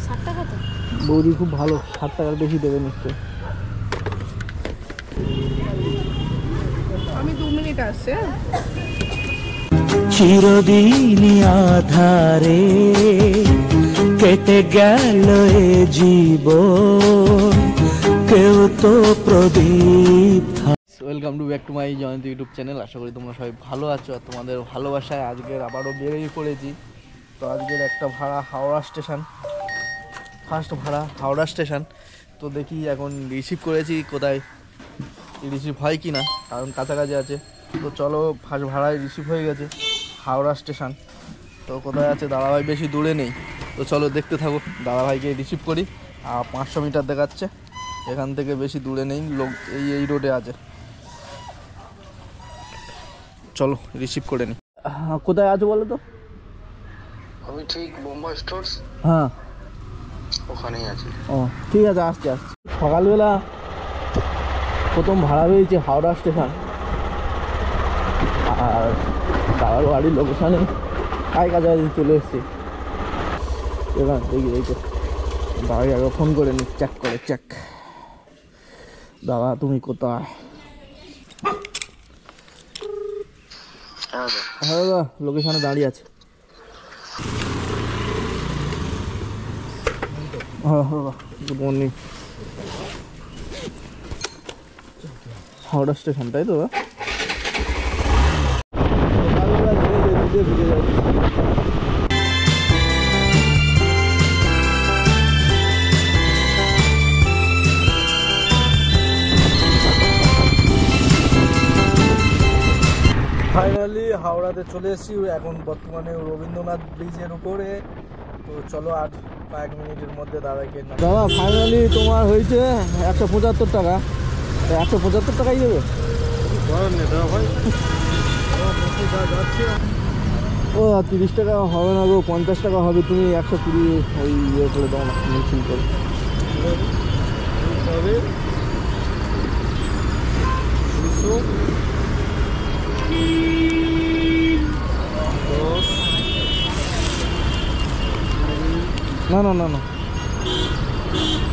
60 টাকা তো বৌদি খুব ভালো, 60 টাকার বেশি দেবে নিশ্চয়। আমি 2 মিনিট আসছে। চিরদিনই আধারে কেটে গেল এ জীবন, কেউ তো প্রদীপ। Welcome to back to my Jayanta YouTube channel. আশা করি তোমরা সবাই ভালো আছো আর তোমাদের ভালোবাসায় আজকের আবারও বেরিয়ে পড়েছি। তো আজকের একটা ভাড়া হাওড়া স্টেশন, ফার্স্ট ভাড়া হাওড়া স্টেশন। তো দেখি এখন রিসিভ করেছি, কোথায় রিসিভ হয় কি না, কারণ কাছাকাছি আছে। তো চলো, ফার্স্ট ভাড়ায় রিসিভ হয়ে গেছে হাওড়া স্টেশন। তো কোথায় আছে দাদাভাই, বেশি দূরে নেই। তো চলো দেখতে থাকো, দাদাভাইকে রিসিভ করি। আর 500 মিটার দেখাচ্ছে, এখান থেকে বেশি দূরে নেই, লোক এই রোডে আছে। চলো রিসিভ করে নি। কোথায় আছো বলো তো? আমি ঠিক বোম্বাই স্টোরস, হ্যাঁ ওখানেই আছি। ও ঠিক আছে, আসছি। সকালবেলা প্রথম ভাড়া হয়েছে হাওড়া স্টেশন, আর দাদার বাড়ির লোকেশানে কাছাকাছি চলে এসেছি। এবার দেখি এই তো দাদাকে আগে ফোন করে নি, চেক করে চেক। দাদা তুমি কোথায়? হ্যাঁ দাদা, লোকেশানে দাঁড়িয়ে আছে। হ্যাঁ দাদা, গুড মর্নিং। হাওড়া স্টেশন তাই তো? ফাইনালি হাওড়াতে চলে এসেছি, এখন বর্তমানে রবীন্দ্রনাথ ব্রিজের উপরে। তো চলো আর কয়েক মিনিটের মধ্যে দাদাকে। দাদা ফাইনালি তোমার হয়েছে 175 টাকা। 175 টাকাই দেবে? ও 30 টাকা হবে না গো, 50 টাকা হবে। তুমি 120 ওই ইয়ে করে দাও না, মিছিল করে। না না না না,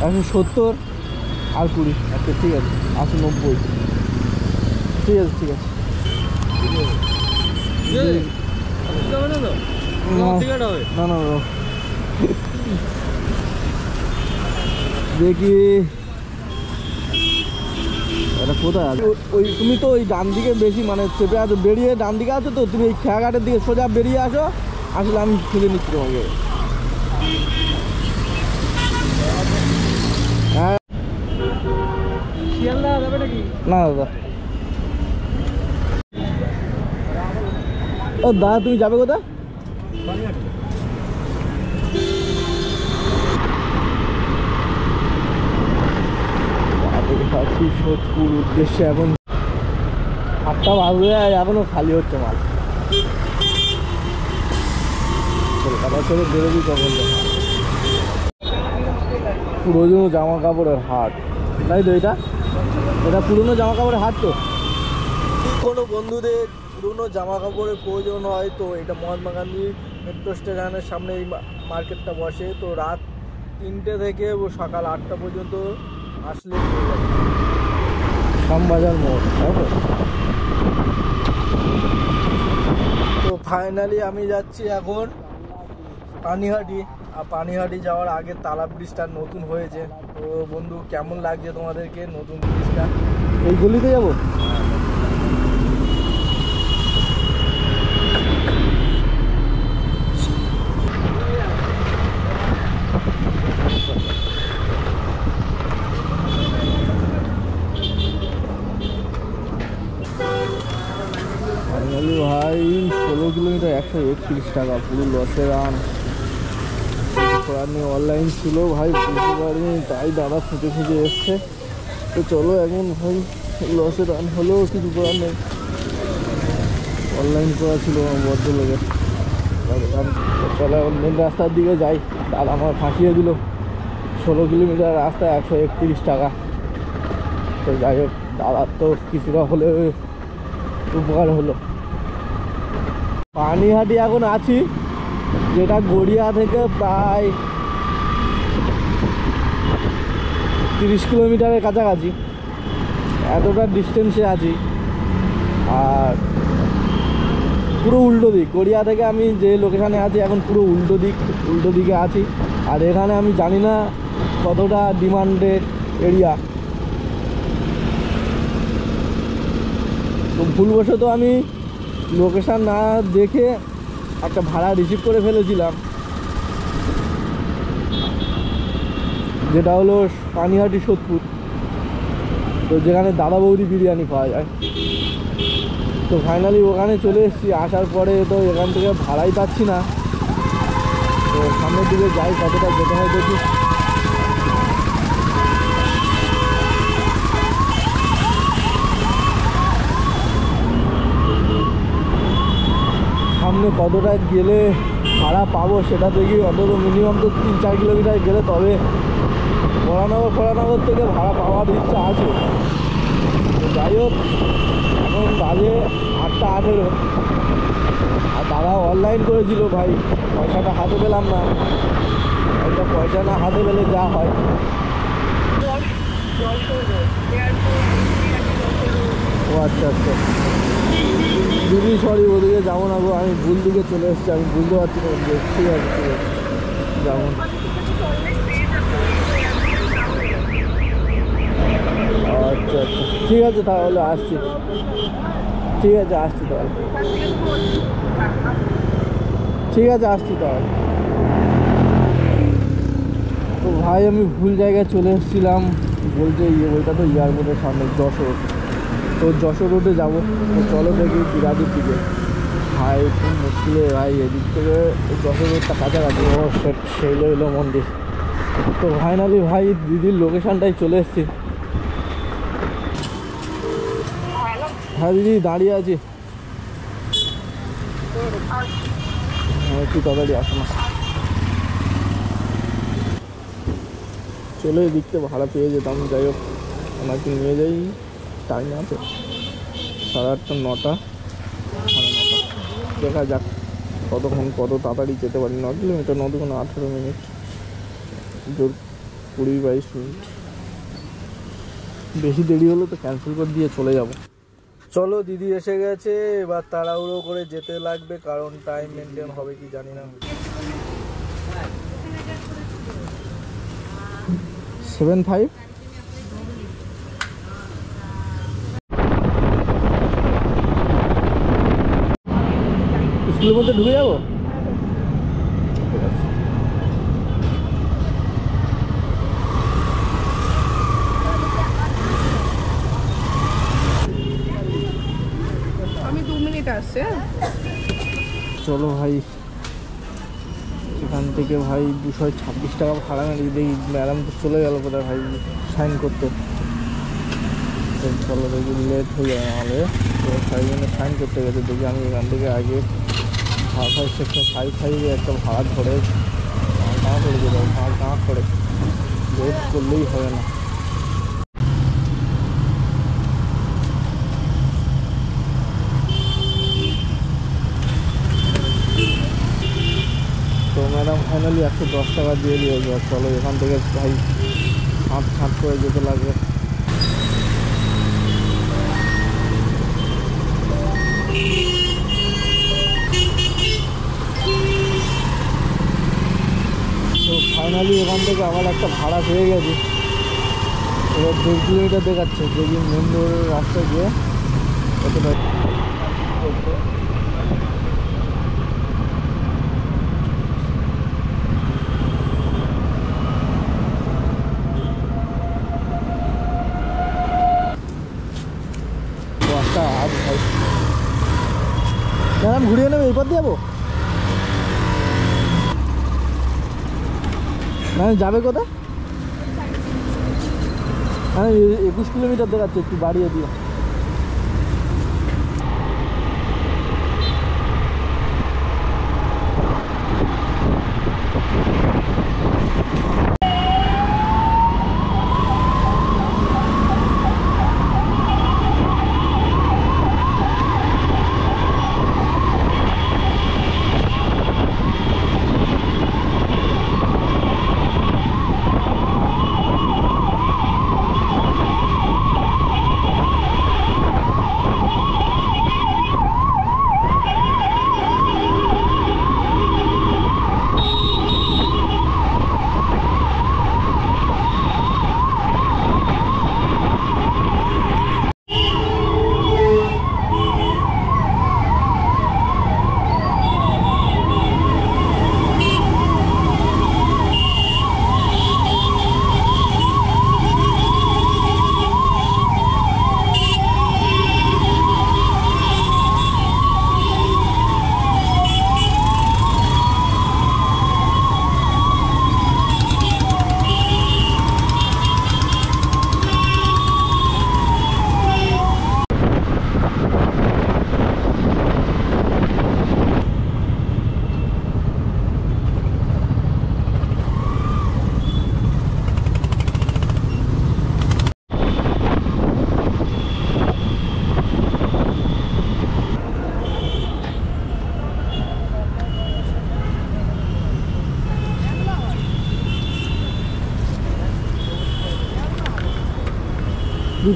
170 আর 20। আচ্ছা ঠিক আছে, 190। ঠিক আছে ঠিক আছে। না না দেখি এটা কোথায় আছে। ওই তুমি তো ওই ডান দিকে বেশি মানে চেপে আছো, বেরিয়ে ডান দিকে আছো তো, তুমি এই খেয়াঘাটের দিকে সোজা বেরিয়ে আসো, আসলে আমি খুঁজে নিচ্ছি তোমাকে। হ্যাঁ না দাদা। ও দাদা তুমি যাবে কোথায়? সোদপুর উদ্দেশ্যে। এখন 8টা বাজে, এখনো খালি হচ্ছে মাল। কলকাতা থেকে বেরোবি কখন? পুরোনো জামা কাপড়ের হাট তাই তো? এটা পুরোনো জামা কাপড়ের হাট তো। কোনো বন্ধুদের পুরোনো জামা কাপড়ের প্রয়োজন হয় তো এটা মহাত্মা গান্ধী মেট্রো স্টেশনের সামনে এই মার্কেটটা বসে। তো রাত 3টে থেকে সকাল 8টা পর্যন্ত আসলে শ্যামবাজার মোড়, তাই তো? তো ফাইনালি আমি যাচ্ছি এখন পানিহাটি। আর পানিহাটি যাওয়ার আগে তালা ব্রিজটা নতুন হয়েছে। তো বন্ধু কেমন লাগছে তোমাদেরকে নতুন ব্রিজটা? এই গলিতে যাবো। ফাইনালি ভাই 16 কিলোমিটার 131 টাকা, পুরো লসে রান। অনলাইন ছিল ভাই, বুঝতে পারিনি, তাই দাদা খুঁজে খুঁজে এসছে। তো চলো এখন ভাই লসে রান হলেও কিছু করার নেই, অনলাইন করা ছিল আমার ভদ্রলোকের। চলো এখন মেন রাস্তার দিকে যাই। দাদা আমার ফাঁসিয়ে দিল 16 কিলোমিটার রাস্তা 131 টাকা। তো যাই হোক, দাদার তো কিছুটা হলে উপকার হলো। পানিহাটি এখন আছি, যেটা গড়িয়া থেকে প্রায় 30 কিলোমিটারের কাছাকাছি, এতটা ডিস্টেন্সে আছি। আর পুরো উল্টো দিক, গড়িয়া থেকে আমি যে লোকেশানে আছি এখন পুরো উল্টো দিকে আছি। আর এখানে আমি জানি না কতটা ডিমান্ডেড এরিয়া, তো ভুলবশত আমি লোকেশান না দেখে একটা ভাড়া রিসিভ করে ফেলেছিলাম, যেটা হলো পানিহাটি সোদপুর, তো যেখানে দাদা বৌদি বিরিয়ানি পাওয়া যায়। তো ফাইনালি ওখানে চলে এসেছি। আসার পরে তো এখান থেকে ভাড়াই পাচ্ছি না, তো সামনের দিকে যাই, কতটা যেতে হয় দেখি। সামনে কতটা গেলে ভাড়া পাবো সেটা দেখি, অন্তত মিনিমাম তো 3-4 কিলোমিটার গেলে তবে ফরানগর থেকে ভাড়া পাওয়ার ইচ্ছা আছে। তো যাই হোক, এখন বাজে 8:18, আর দাদা অনলাইন করেছিল ভাই, পয়সাটা হাতে পেলাম না। একটা পয়সা না হাতে পেলে যা হয়। ও আচ্ছা আচ্ছা, দিদি সরি, ওদিকে যাবো না গো, আমি ভুল দিকে চলে এসেছি, আমি বুঝতে পারছি না। ঠিক আছে ঠিক আছে, যাবো। আচ্ছা আচ্ছা, ঠিক আছে তাহলে আসছি। ঠিক আছে আসছি তাহলে, ঠিক আছে আসছি তাহলে। তো ভাই আমি ভুল জায়গায় চলে এসেছিলাম, বলছে ওইটা তো এয়ারপোর্টের সামনে যশোর, তো যশোর রোডে যাবো। তো চলো দেখি বিরাটির দিকে। ভাই খুব মুশকিলে ভাই, এদিক থেকে যশোর রোডটা কাছাকাছি। ও সেই এলো মন্দির। তো ফাইনালি ভাই দিদির লোকেশানটাই চলে এসেছি। হ্যাঁ দিদি দাঁড়িয়ে আছি, একটু তাড়াতাড়ি আসো না। চলে এদিকতে ভাড়া পেয়ে যেতাম, যাই হোক ওনাকে নিয়ে যাই। টাইম আছে 8:30, 9টা, 9:30, দেখা যাক কতক্ষণ, কত তাড়াতাড়ি যেতে পারি। 9 কিলোমিটার, 9 দুগুণে 18 মিনিট, জোর 20-22 মিনিট। বেশি দেরি হলে তো ক্যান্সেল করে দিয়ে চলে যাব। চলো দিদি এসে গেছে, এবার তাড়াহুড়ো করে যেতে লাগবে, কারণ টাইম মেনটেন হবে কি জানি না। 75 স্কুলের মধ্যে ঢুকে যাবো। ঠিক আছে, আমি 2 মিনিট আসছে। চলো ভাই, এখান থেকে ভাই 226 টাকা ভাড়া মেরে দেখি। ম্যাডাম তো চলে গেল কোথায় ভাই সাইন করতে। চলো দেখি লেট হয়ে যায় নাহলে, তো সাইজনে সাইন করতে গেছে। দেখি আমি এখান থেকে আগে 5 সেকশন 5 একটা ভাড়া ধরে ভাড়া করে যেতে হবে, ভাড়া করে লেট করলেই হবে না। তো ম্যাডাম ফাইনালি 110 টাকা দিয়ে দিয়েছে। আর চলো এখান থেকে ভাই ছাঁট করে যেতে লাগবে। তো ফাইনালি এখান থেকে আবার একটা ভাড়া পেয়ে গেছি। এবার 2 কিলোমিটার দেখাচ্ছে, দেখি মেন রোডের রাস্তায় গিয়ে কতটা। ম্যাডাম ঘুরিয়ে নেবে, এই পথ দিয়ে যাবো ম্যাডাম, যাবে কোথায়? হ্যাঁ 21 কিলোমিটার দেখাচ্ছে, একটু বাড়িয়ে দিও।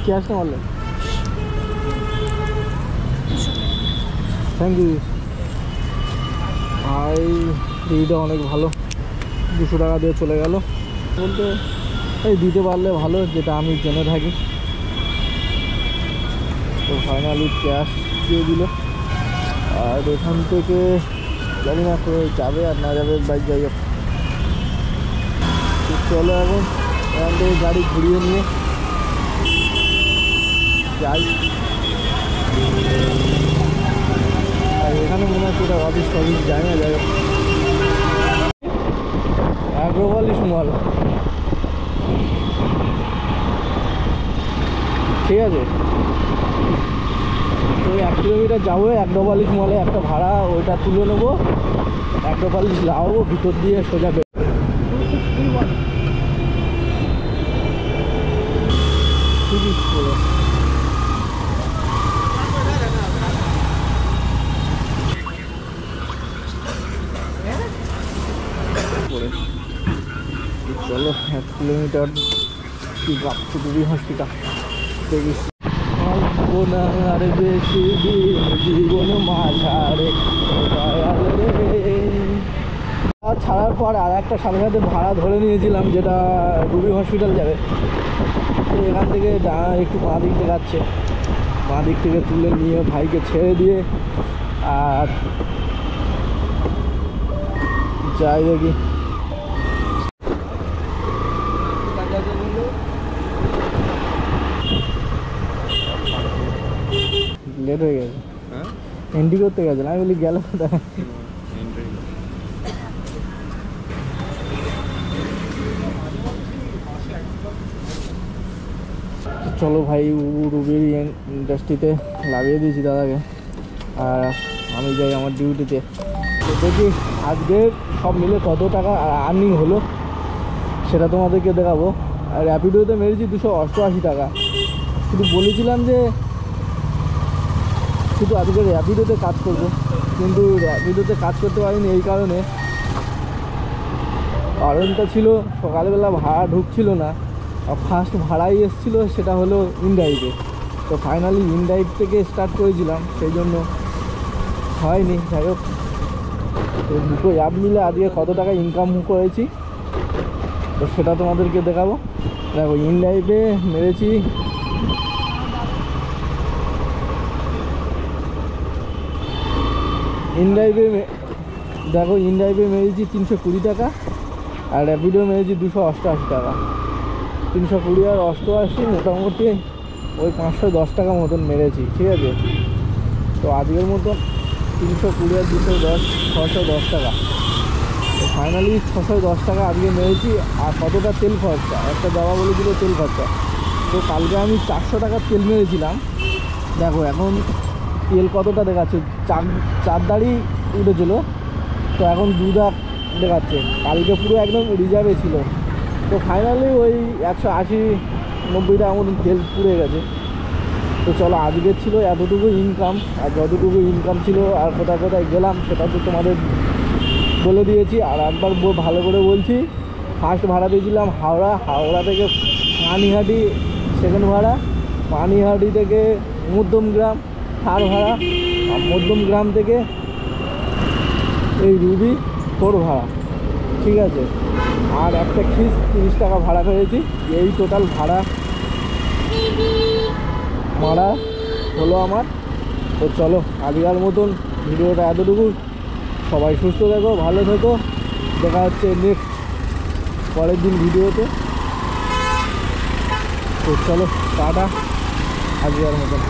ক্যাশ না অনলাইন? থ্যাংক ইউ ভাই, দিদিটা অনেক ভালো, 200 টাকা দিয়ে চলে গেল। বলতে এই দিতে পারলে ভালো, যেটা আমি জেনে থাকি। তো ফাইনালি ক্যাশ দিয়ে দিল। আর এখান থেকে জানি না যাবে আর না যাবে, বাইক যাই হোক। চলো এখন এখান থেকে গাড়ি ঘুরিয়ে নিয়ে যাই। আর এখানে মনে হচ্ছে এটা অফিস যায় না, যাই হোক। অ্যাগ্রোভ্যালি মল, ঠিক আছে। তো 1 কিলোমিটার যাবো অ্যাগ্রোভ্যালি মলে, একটা ভাড়া ওইটা তুলে নেবো, অ্যাগ্রোভ্যালি লাগাবো, ভিতর দিয়ে সোজা চলো 1 কিলোমিটার ডুবি হসপিটাল দেখিস। আর বেশি দিন জীবন মাঝারে ছাড়ার পর আর একটা সাথে সাথে ভাড়া ধরে নিয়েছিলাম, যেটা ডুবি হসপিটাল যাবে। তো এখান থেকে একটু বাঁ দিক দেখাচ্ছে, বাঁ দিক থেকে তুলে নিয়ে ভাইকে ছেড়ে দিয়ে আর যাই দেখি। লেট হয়ে গেছে, এন্ট্রি করতে গেছে, আমি বলি গেল কোথায়। চলো ভাই, রুবির ইন্ডাস্ট্রিতে লাগিয়ে দিয়েছি দাদাকে, আর আমি যাই আমার ডিউটিতে। তো দেখি আজকে সব মিলে কত টাকা আর্নিং হলো সেটা তোমাদেরকে দেখাবো। আর র্যাপিডোতে মেরেছি 288 টাকা। শুধু বলেছিলাম যে শুধু আজকে র্যাপিডোতে কাজ করবো, কিন্তু র্যাপিডোতে কাজ করতে পারিনি। এই কারণটা ছিল সকালবেলা ভাড়া ঢুকছিল না, আর ফার্স্ট ভাড়াই এসেছিলো সেটা হলো ইনড্রাইভে। তো ফাইনালি ইনড্রাইভ থেকে স্টার্ট করেছিলাম, সেই জন্য হয়নি। যাই হোক, তো দুটো অ্যাপ মিলে আজকে কত টাকা ইনকাম করেছি তো সেটা তোমাদেরকে দেখাবো। দেখো ইনড্রাইভে মেরেছি ইনড্রাইভে মেরেছি 320 টাকা, আর র্যাপিডো মেরেছি 288 টাকা। 320 আর 88 মোটামুটি ওই 510 টাকা মতন মেরেছি, ঠিক আছে। তো আজকের মতন 320 আর 210 610 টাকা। তো ফাইনালি 610 টাকা আজকে মেরেছি। আর কতটা তেল খরচা, একটা দেওয়া বলেছিল তেল খরচা। তো কালকে আমি 400 টাকার তেল মেরেছিলাম। দেখো এখন তেল কতটা দেখাচ্ছে, 4 দাঁড়ি উঠেছিলো, তো এখন 2 দাগ দেখাচ্ছে। কালকে পুরো একদম রিজার্ভে ছিল। তো ফাইনালি ওই 180-90 টাকা মতন তেল পুড়ে গেছে। তো চলো, আজকের ছিল এতটুকু ইনকাম, আর যতটুকু ইনকাম ছিল আর কোথায় কোথায় গেলাম সেটা তো তোমাদের বলে দিয়েছি। আর একবার ভালো করে বলছি, ফার্স্ট ভাড়া দিয়েছিলাম হাওড়া থেকে পানিহাটি, সেকেন্ড ভাড়া পানিহাটি থেকে মধ্যমগ্রাম থার্ড ভাড়া, আর মধ্যমগ্রাম থেকে এই রুবি 4 ভাড়া, ঠিক আছে। আর একটা খিস 30 টাকা ভাড়া করেছি। এই টোটাল ভাড়া মারা হলো আমার। তো চলো আজকের মতন ভিডিওটা এতটুকু। সবাই সুস্থ থেকো, ভালো থেকো, দেখা হচ্ছে নেক্সট পরের দিন ভিডিওতে। তো চলো টাটা আজকের মতন।